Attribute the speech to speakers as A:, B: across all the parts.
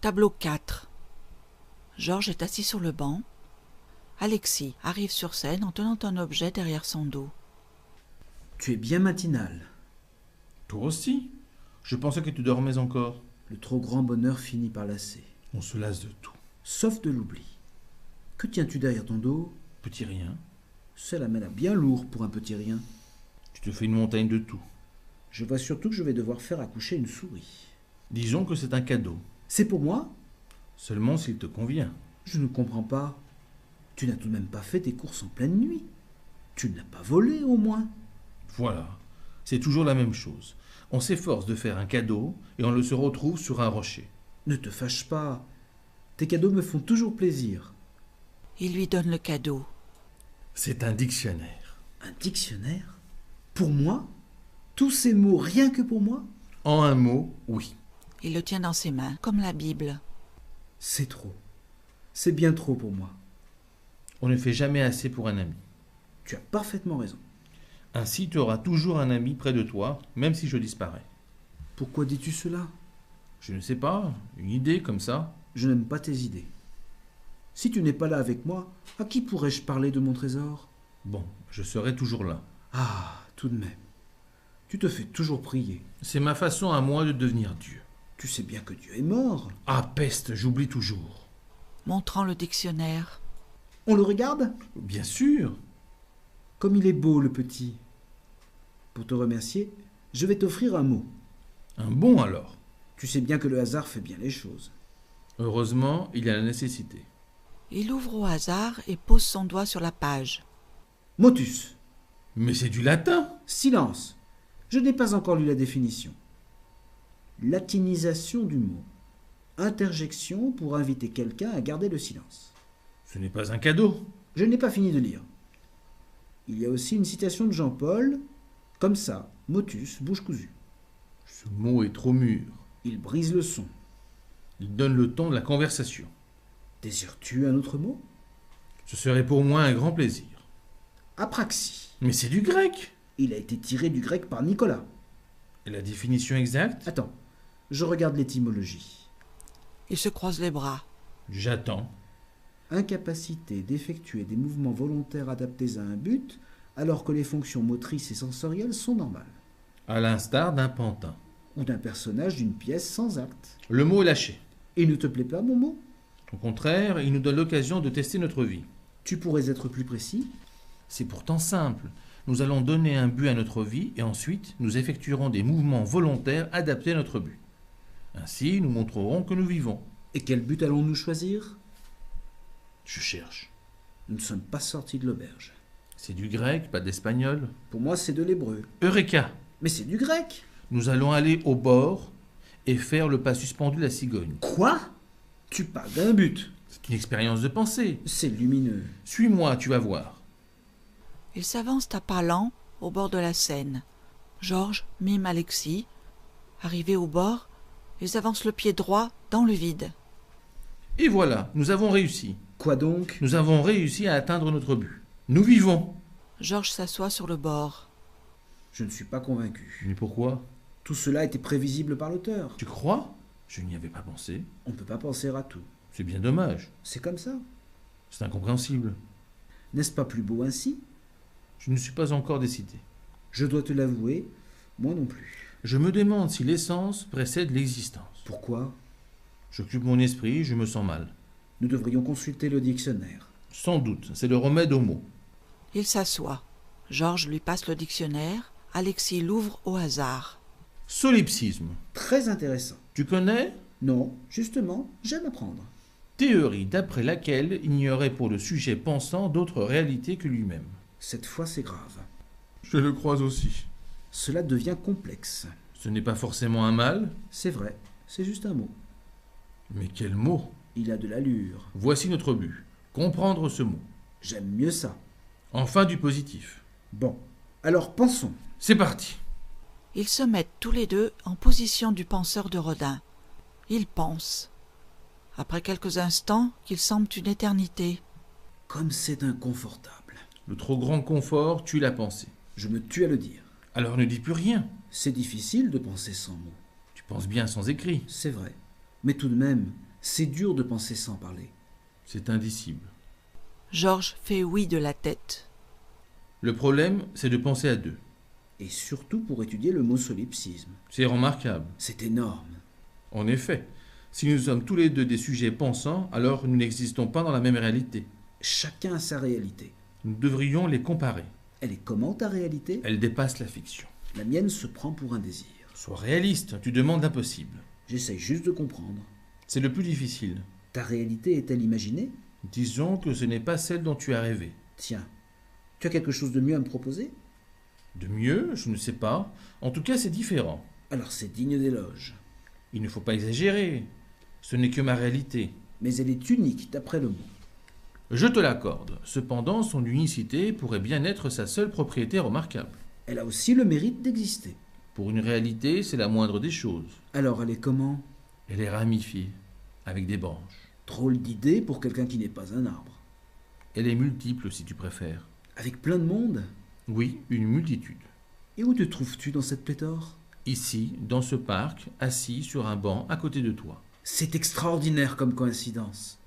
A: Tableau 4. Georges est assis sur le banc. Alexis arrive sur scène en tenant un objet derrière son dos.
B: Tu es bien matinal.
C: Toi aussi. Je pensais que tu dormais encore.
B: Le trop grand bonheur finit par lasser.
C: On se lasse de tout.
B: Sauf de l'oubli. Que tiens-tu derrière ton dos?
C: Petit rien.
B: Cela m'a l'air bien lourd pour un petit rien.
C: Tu te fais une montagne de tout.
B: Je vois surtout que je vais devoir faire accoucher une souris.
C: Disons que c'est un cadeau.
B: C'est pour moi?
C: Seulement s'il te convient.
B: Je ne comprends pas. Tu n'as tout de même pas fait tes courses en pleine nuit. Tu ne l'as pas volé au moins.
C: Voilà. C'est toujours la même chose. On s'efforce de faire un cadeau et on le se retrouve sur un rocher.
B: Ne te fâche pas. Tes cadeaux me font toujours plaisir.
A: Il lui donne le cadeau.
C: C'est un dictionnaire.
B: Un dictionnaire? Pour moi? Tous ces mots rien que pour moi?
C: En un mot, oui.
A: Il le tient dans ses mains, comme la Bible.
B: C'est trop. C'est bien trop pour moi.
C: On ne fait jamais assez pour un ami.
B: Tu as parfaitement raison.
C: Ainsi, tu auras toujours un ami près de toi, même si je disparais.
B: Pourquoi dis-tu cela?
C: Je ne sais pas, une idée comme ça.
B: Je n'aime pas tes idées. Si tu n'es pas là avec moi, à qui pourrais-je parler de mon trésor?
C: Bon, je serai toujours là.
B: Ah, tout de même. Tu te fais toujours prier.
C: C'est ma façon à moi de devenir Dieu.
B: Tu sais bien que Dieu est mort.
C: Ah, peste, j'oublie toujours.
A: Montrant le dictionnaire.
B: On le regarde?
C: Bien sûr.
B: Comme il est beau, le petit. Pour te remercier, je vais t'offrir un mot.
C: Un bon alors.
B: Tu sais bien que le hasard fait bien les choses.
C: Heureusement, il y a la nécessité.
A: Il ouvre au hasard et pose son doigt sur la page.
B: Motus.
C: Mais c'est du latin.
B: Silence. Je n'ai pas encore lu la définition. Latinisation du mot. Interjection pour inviter quelqu'un à garder le silence.
C: Ce n'est pas un cadeau.
B: Je n'ai pas fini de lire. Il y a aussi une citation de Jean-Paul. Comme ça, motus, bouche cousue.
C: Ce mot est trop mûr.
B: Il brise le son.
C: Il donne le ton de la conversation.
B: Désires-tu un autre mot?
C: Ce serait pour moi un grand plaisir.
B: Apraxie.
C: Mais c'est du grec.
B: Il a été tiré du grec par Nicolas.
C: Et la définition exacte?
B: Attends, je regarde l'étymologie.
A: Il se croise les bras.
C: J'attends.
B: Incapacité d'effectuer des mouvements volontaires adaptés à un but, alors que les fonctions motrices et sensorielles sont normales.
C: À l'instar d'un pantin.
B: Ou d'un personnage d'une pièce sans acte.
C: Le mot est lâché.
B: Il ne te plaît pas, mon mot?
C: Au contraire, il nous donne l'occasion de tester notre vie.
B: Tu pourrais être plus précis?
C: C'est pourtant simple. Nous allons donner un but à notre vie et ensuite nous effectuerons des mouvements volontaires adaptés à notre but. Ainsi, nous montrerons que nous vivons.
B: Et quel but allons-nous choisir?
C: Je cherche.
B: Nous ne sommes pas sortis de l'auberge.
C: C'est du grec, pas d'espagnol.
B: Pour moi, c'est de l'hébreu.
C: Eureka!
B: Mais c'est du grec!
C: Nous allons aller au bord et faire le pas suspendu de la cigogne.
B: Quoi? Tu parles d'un but.
C: C'est une expérience de pensée.
B: C'est lumineux.
C: Suis-moi, tu vas voir.
A: Ils s'avancent à pas lents au bord de la Seine. Georges mime Alexis. Arrivés au bord, ils avancent le pied droit dans le vide.
C: Et voilà, nous avons réussi.
B: Quoi donc?
C: Nous avons réussi à atteindre notre but. Nous vivons.
A: Georges s'assoit sur le bord.
B: Je ne suis pas convaincu.
C: Mais pourquoi?
B: Tout cela était prévisible par l'auteur.
C: Tu crois? Je n'y avais pas pensé.
B: On ne peut pas penser à tout.
C: C'est bien dommage.
B: C'est comme ça.
C: C'est incompréhensible.
B: N'est-ce pas plus beau ainsi?
C: Je ne suis pas encore décidé.
B: Je dois te l'avouer, moi non plus.
C: Je me demande si l'essence précède l'existence.
B: Pourquoi?
C: J'occupe mon esprit, je me sens mal.
B: Nous devrions consulter le dictionnaire.
C: Sans doute, c'est le remède aux mots.
A: Il s'assoit. Georges lui passe le dictionnaire. Alexis l'ouvre au hasard.
C: Solipsisme.
B: Très intéressant.
C: Tu connais?
B: Non, justement, j'aime apprendre.
C: Théorie d'après laquelle il n'y aurait pour le sujet pensant d'autre réalité que lui-même.
B: Cette fois, c'est grave.
C: Je le crois aussi.
B: Cela devient complexe.
C: Ce n'est pas forcément un mal,
B: C'est vrai, c'est juste un mot.
C: mais quel mot!
B: Il a de l'allure.
C: Voici notre but. Comprendre ce mot.
B: J'aime mieux ça.
C: Enfin du positif.
B: Bon, alors pensons.
C: C'est parti.
A: Ils se mettent tous les deux en position du penseur de Rodin. Ils pensent. Après quelques instants, qu'ils semblent une éternité.
B: Comme c'est inconfortable.
C: Le trop grand confort tue la pensée.
B: Je me tue à le dire.
C: Alors ne dis plus rien.
B: C'est difficile de penser sans mots.
C: Tu penses bien sans écrit.
B: C'est vrai. Mais tout de même, C'est dur de penser sans parler.
C: C'est indicible.
A: Georges fait oui de la tête.
C: Le problème, c'est de penser à deux.
B: Et surtout pour étudier le mot solipsisme.
C: C'est remarquable.
B: C'est énorme.
C: En effet, si nous sommes tous les deux des sujets pensants, alors nous n'existons pas dans la même réalité.
B: Chacun a sa réalité.
C: Nous devrions les comparer.
B: Elle est comment ta réalité?
C: Elle dépasse la fiction.
B: La mienne se prend pour un désir.
C: Sois réaliste, tu demandes l'impossible.
B: J'essaye juste de comprendre.
C: C'est le plus difficile.
B: Ta réalité est-elle imaginée?
C: Disons que ce n'est pas celle dont tu as rêvé.
B: Tiens, tu as quelque chose de mieux à me proposer?
C: De mieux, je ne sais pas. En tout cas, c'est différent.
B: Alors c'est digne d'éloge.
C: Il ne faut pas exagérer. Ce n'est que ma réalité.
B: Mais elle est unique d'après le mot.
C: Je te l'accorde. Cependant, son unicité pourrait bien être sa seule propriété remarquable.
B: Elle a aussi le mérite d'exister.
C: Pour une réalité, c'est la moindre des choses.
B: Alors elle est comment?
C: Elle est ramifiée, avec des branches.
B: Drôle d'idée pour quelqu'un qui n'est pas un arbre.
C: Elle est multiple, si tu préfères.
B: Avec plein de monde?
C: Oui, une multitude.
B: Et où te trouves-tu dans cette pléthore?
C: Ici, dans ce parc, assis sur un banc à côté de toi.
B: C'est extraordinaire comme coïncidence.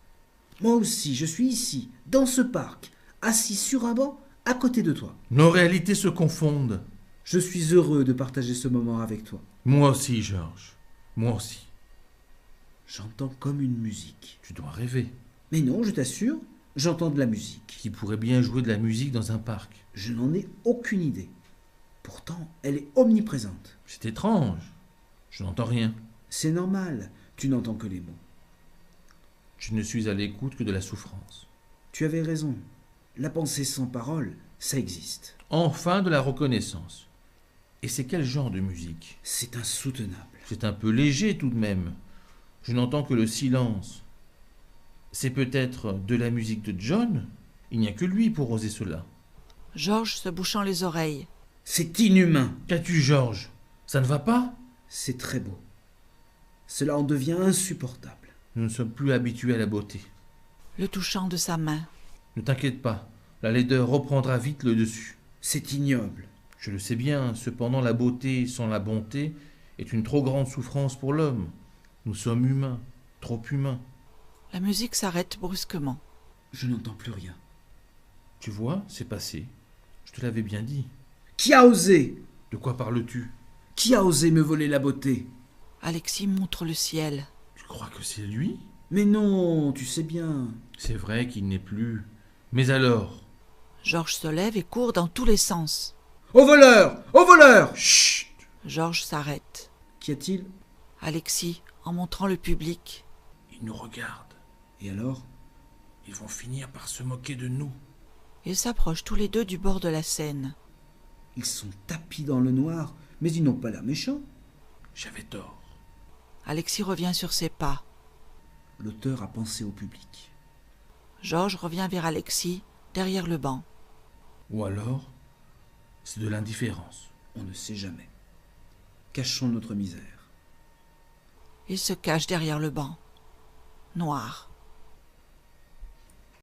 B: Moi aussi, je suis ici, dans ce parc, assis sur un banc, à côté de toi.
C: Nos réalités se confondent.
B: Je suis heureux de partager ce moment avec toi.
C: Moi aussi, Georges. Moi aussi.
B: J'entends comme une musique.
C: Tu dois rêver.
B: Mais non, je t'assure, j'entends de la musique.
C: Qui pourrait bien jouer de la musique dans un parc?
B: Je n'en ai aucune idée. Pourtant, elle est omniprésente.
C: C'est étrange. Je n'entends rien.
B: C'est normal, tu n'entends que les mots.
C: Je ne suis à l'écoute que de la souffrance.
B: Tu avais raison. La pensée sans parole, ça existe.
C: Enfin de la reconnaissance. Et c'est quel genre de musique?
B: C'est insoutenable.
C: C'est un peu léger tout de même. Je n'entends que le silence. C'est peut-être de la musique de John? Il n'y a que lui pour oser cela.
A: Georges se bouchant les oreilles.
B: C'est inhumain.
C: Qu'as-tu, Georges? Ça ne va pas?
B: C'est très beau. Cela en devient insupportable.
C: Nous ne sommes plus habitués à la beauté.
A: Le touchant de sa main.
C: Ne t'inquiète pas, la laideur reprendra vite le dessus.
B: C'est ignoble.
C: Je le sais bien, cependant la beauté sans la bonté est une trop grande souffrance pour l'homme. Nous sommes humains, trop humains.
A: La musique s'arrête brusquement.
B: Je n'entends plus rien.
C: Tu vois, c'est passé. Je te l'avais bien dit.
B: Qui a osé?
C: De quoi parles-tu?
B: Qui a osé me voler la beauté?
A: Alexis montre le ciel.
C: Tu crois que c'est lui?
B: Mais non, tu sais bien.
C: C'est vrai qu'il n'est plus. Mais alors?
A: Georges se lève et court dans tous les sens.
B: Au voleur! Au voleur! Chut!
A: Georges s'arrête.
B: Qu'y a-t-il?
A: Alexis, en montrant le public.
C: Ils nous regardent.
B: Et alors?
C: Ils vont finir par se moquer de nous.
A: Ils s'approchent tous les deux du bord de la Seine.
B: Ils sont tapis dans le noir, mais ils n'ont pas l'air méchants.
C: J'avais tort.
A: Alexis revient sur ses pas.
B: L'auteur a pensé au public.
A: Georges revient vers Alexis, derrière le banc.
C: Ou alors, c'est de l'indifférence.
B: On ne sait jamais. Cachons notre misère.
A: Il se cache derrière le banc. Noir.